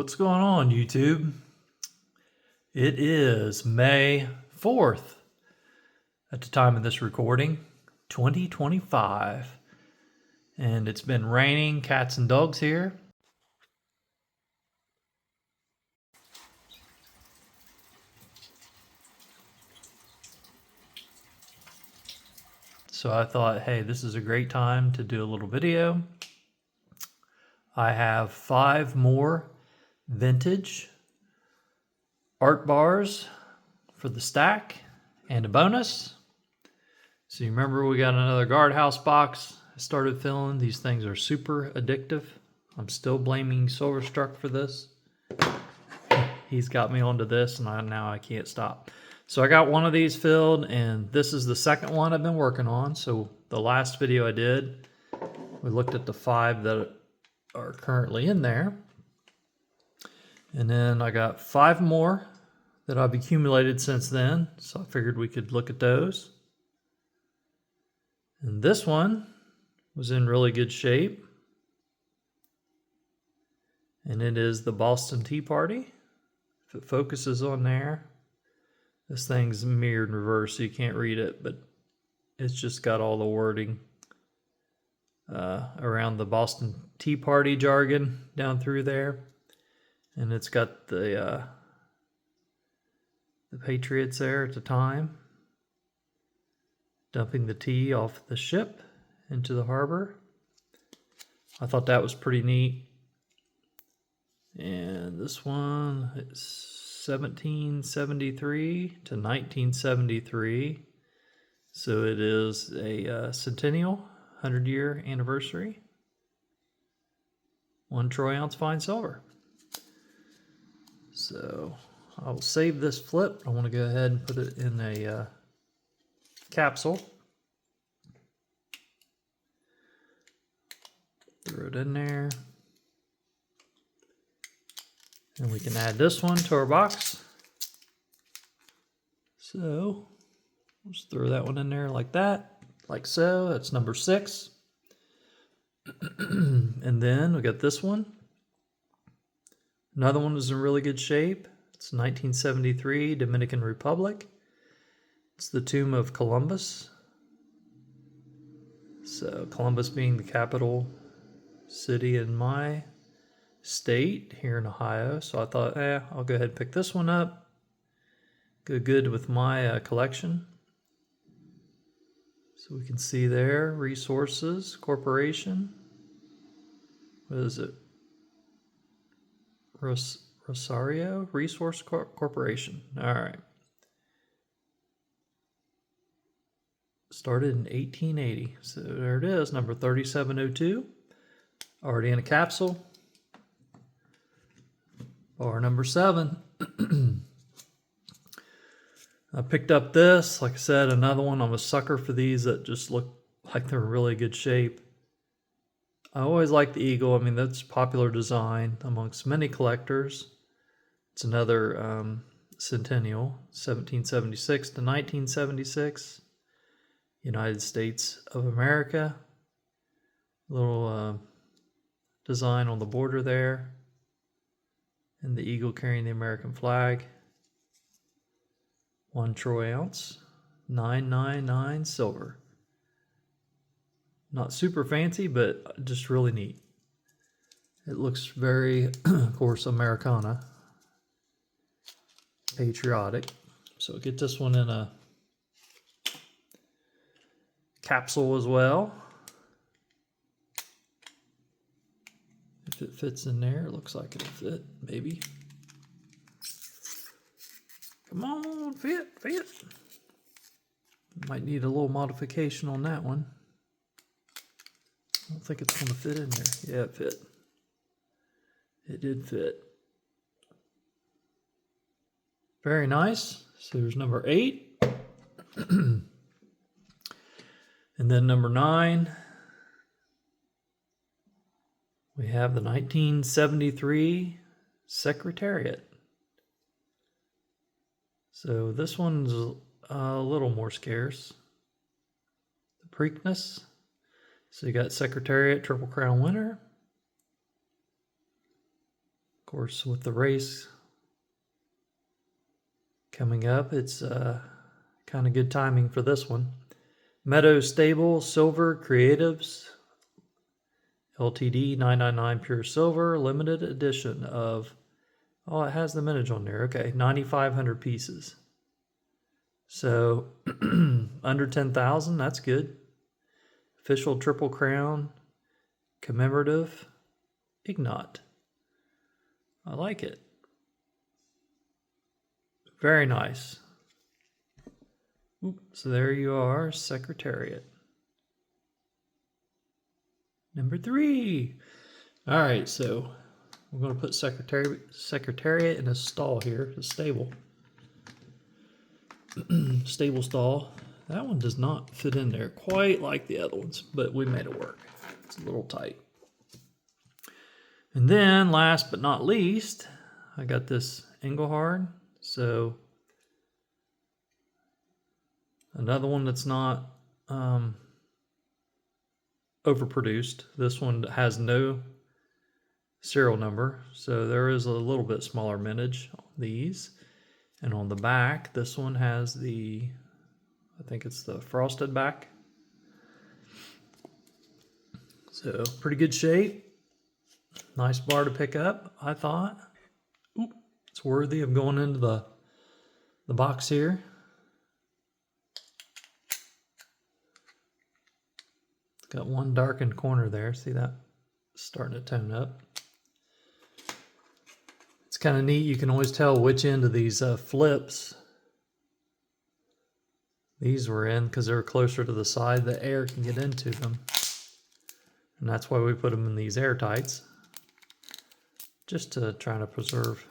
What's going on, YouTube? It is May 4th at the time of this recording, 2025. And it's been raining cats and dogs here. So I thought, hey, this is a great time to do a little video. I have 5 more vintage art bars for the stack and a bonus. So you remember we got another guardhouse box I started filling. These things are super addictive. I'm still blaming Silverstruck for this. He's got me onto this and now I can't stop. So I got one of these filled, and this is the second one I've been working on. So the last video I did, we looked at the 5 that are currently in there. And then I got 5 more that I've accumulated since then. So I figured we could look at those. And this one was in really good shape. And it is the Boston Tea Party. If it focuses on there. This thing's mirrored in reverse, so you can't read it, but it's just got all the wording around the Boston Tea Party jargon down through there. And it's got the Patriots there at the time, dumping the tea off the ship into the harbor. I thought that was pretty neat. And this one is 1773 to 1973. So it is a centennial, 100-year anniversary. 1 troy ounce fine silver. So I will save this flip. I want to go ahead and put it in a capsule. Throw it in there. And we can add this one to our box. So let's throw that one in there like that, like so. That's number 6. And then we got this one. Another one is in really good shape. It's 1973, Dominican Republic. It's the tomb of Columbus. So Columbus being the capital city in my state here in Ohio. So I thought, I'll go ahead and pick this one up. Go good with my collection. So we can see there, Resources Corporation. What is it? Rosario Resource Corporation. All right. Started in 1880. So there it is, number 3702. Already in a capsule. Bar number 7. I picked up this, like I said, another one. I'm a sucker for these that just look like they're in really good shape. I always like the eagle. I mean, that's a popular design amongst many collectors. It's another centennial, 1776 to 1976. United States of America. Little design on the border there. And the eagle carrying the American flag. 1 troy ounce, 999 silver. Not super fancy, but just really neat. It looks very, of course, Americana. Patriotic. So get this one in a capsule as well. If it fits in there, it looks like it'll fit, maybe. Come on, fit. Might need a little modification on that one. I don't think it's going to fit in there. Yeah, it fit. It did fit. Very nice. So there's number 8. And then number 9. We have the 1973 Secretariat. So this one's a little more scarce. The Preakness. So you got Secretariat, Triple Crown winner. course, with the race coming up, it's kind of good timing for this one. Meadow Stable Silver Creatives LTD 999 Pure Silver limited edition of, oh, it has the mintage on there. Okay, 9,500 pieces. So under 10,000, that's good. Official Triple Crown Commemorative Ignat. I like it. Very nice. So there you are, Secretariat. Number 3. All right, so we're going to put Secretariat in a stall here, a stable. Stable stall. That one does not fit in there quite like the other ones, but we made it work. It's a little tight. And then last but not least, I got this Engelhard. So another one that's not overproduced. This one has no serial number, so there is a little bit smaller mintage on these. And on the back, this one has the, I think it's the frosted back. So pretty good shape. Nice bar to pick up, I thought. Ooh, it's worthy of going into the box here. It's got one darkened corner there. See that? Starting to tone up. It's kind of neat. You can always tell which end of these flips these were in because they're closer to the side. The air can get into them. And that's why we put them in these air tights. Just to try to preserve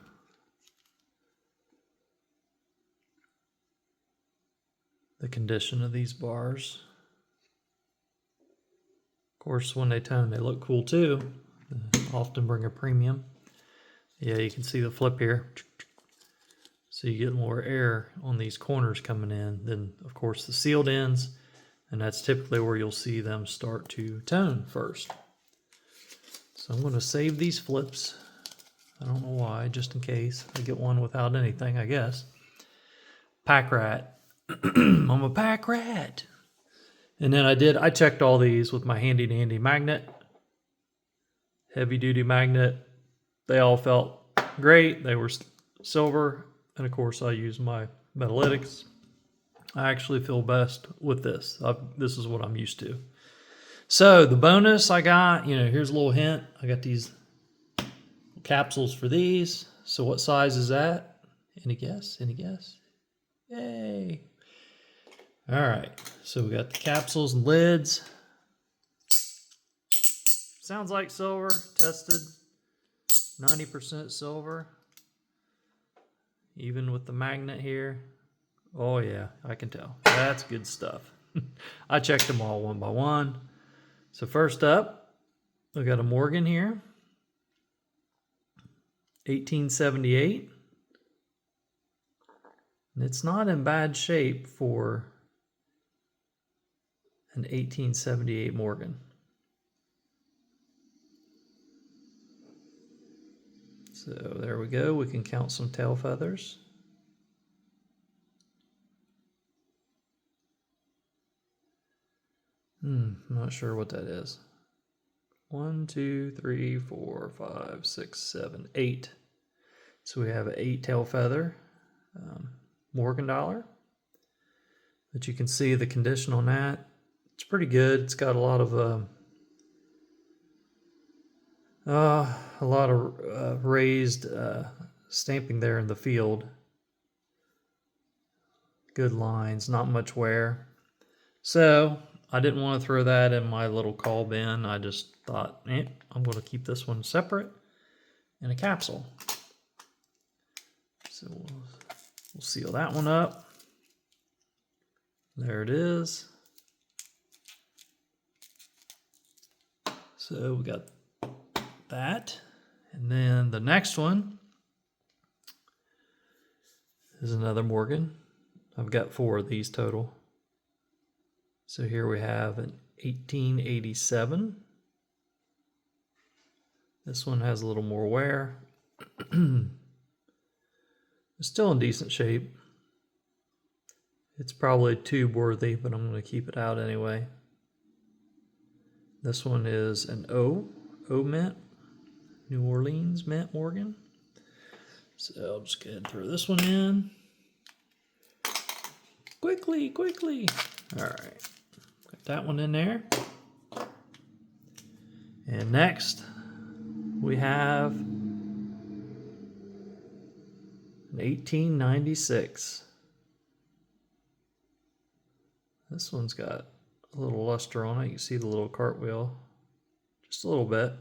the condition of these bars. Of course, when they tone, they look cool too. Often bring a premium. Yeah, you can see the flip here. So you get more air on these corners coming in than, of course, the sealed ends. And that's typically where you'll see them start to tone first. So I'm going to save these flips. I don't know why, just in case I get one without anything, I guess. Pack rat. I'm a pack rat. And then I checked all these with my handy dandy magnet. Heavy duty magnet. They all felt great. They were silver. And of course I use my Metalytics. I actually feel best with this. This is what I'm used to. So the bonus I got, here's a little hint. I got these capsules for these. So what size is that? Any guess? Any guess? Yay. All right. So we got the capsules and lids. Sounds like silver. Tested. 90% silver. Even with the magnet here. Oh yeah, I can tell. That's good stuff. I checked them all one by one. So first up, we got a Morgan here. 1878. And it's not in bad shape for an 1878 Morgan. So there we go. We can count some tail feathers. I'm not sure what that is. 1, 2, 3, 4, 5, 6, 7, 8. So we have an 8 tail feather Morgan dollar. But you can see the condition on that. It's pretty good. It's got a lot of raised stamping there in the field. Good lines, not much wear. So I didn't want to throw that in my little call bin. I just thought, I'm going to keep this one separate in a capsule. So we'll seal that one up. There it is. So we got that. And then the next one is another Morgan. I've got 4 of these total. So here we have an 1887. This one has a little more wear. It's still in decent shape. It's probably tube worthy, but I'm going to keep it out anyway. This one is an O mint, New Orleans mint Morgan. So I'll just go ahead and throw this one in. Quickly, quickly. All right, got that one in there. And next, we have an 1896. This one's got a little luster on it. You can see the little cartwheel, just a little bit.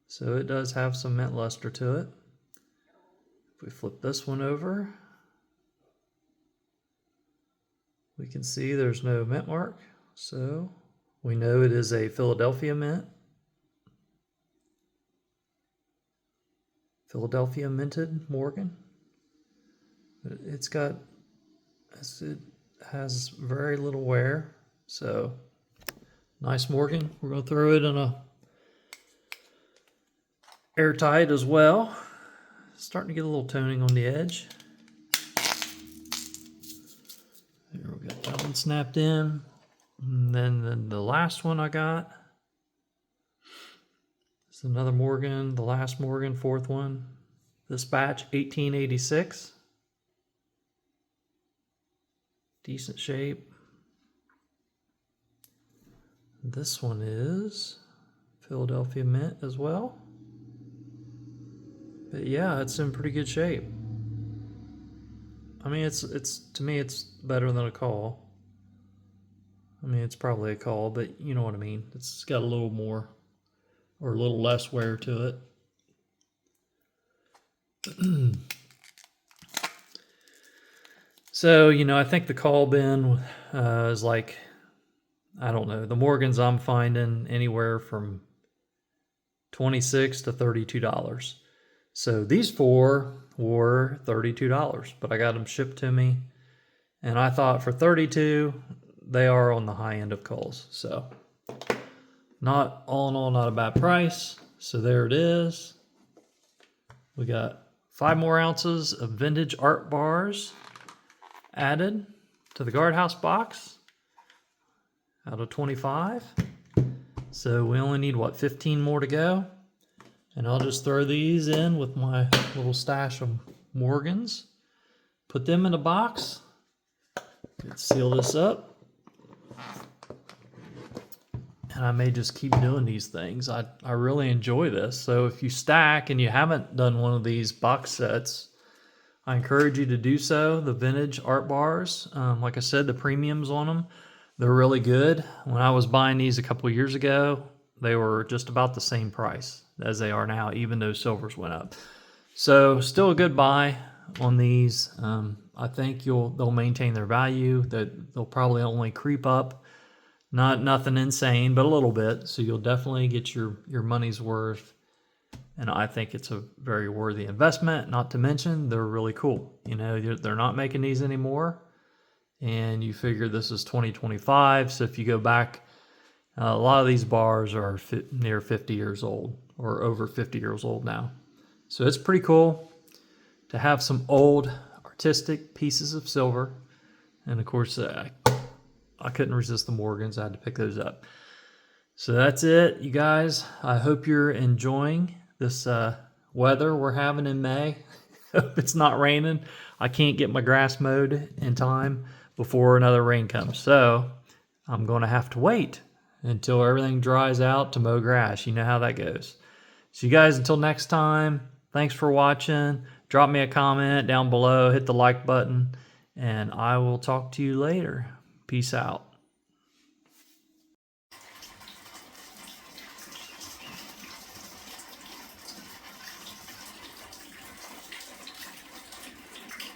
So it does have some mint luster to it. If we flip this one over, we can see there's no mint mark. So we know it is a Philadelphia mint. Philadelphia minted Morgan. But it has very little wear. So nice Morgan. We're going to throw it in a airtight as well. Starting to get a little toning on the edge. There, we got that one snapped in. And then the last one I got. It's another Morgan, the last Morgan, fourth one. This batch, 1886. Decent shape. This one is Philadelphia mint as well. But yeah, it's in pretty good shape. I mean, it's to me, it's better than a call. I mean, it's probably a call, but you know what I mean. It's got a little more or a little less wear to it. So, you know, I think the call bin is like, I don't know, the Morgans I'm finding anywhere from $26 to $32. So these four were $32, but I got them shipped to me. And I thought for $32, they are on the high end of calls. So not all in all, not a bad price. So there it is. We got 5 more ounces of vintage art bars added to the guardhouse box out of 25. So we only need, what, 15 more to go? And I'll just throw these in with my little stash of Morgans. Put them in a box. Let's seal this up. And I may just keep doing these things. I really enjoy this. So if you stack and you haven't done one of these box sets, I encourage you to do so. The vintage art bars, like I said, the premiums on them, they're really good. When I was buying these a couple of years ago, they were just about the same price as they are now, even though silvers went up. So still a good buy on these. I think they'll maintain their value. They'll probably only creep up. Nothing insane, but a little bit. So you'll definitely get your money's worth. And I think it's a very worthy investment. Not to mention, they're really cool. You know, they're not making these anymore. And you figure this is 2025. So if you go back, a lot of these bars are near 50 years old or over 50 years old now. So it's pretty cool to have some old artistic pieces of silver. And of course, I couldn't resist the Morgans. I had to pick those up. So that's it, you guys. I hope you're enjoying this weather we're having in May. Hope it's not raining. I can't get my grass mowed in time before another rain comes. So I'm going to have to wait until everything dries out to mow grass. You know how that goes. So you guys, until next time, thanks for watching. Drop me a comment down below. Hit the like button. And I will talk to you later. Peace out.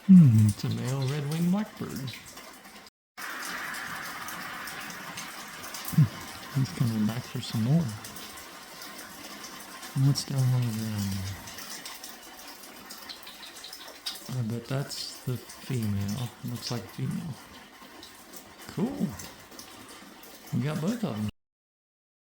It's a male red-winged blackbird. He's coming back for some more. What's down on the ground there? I bet that's the female. Looks like a female. Cool. We got both of them.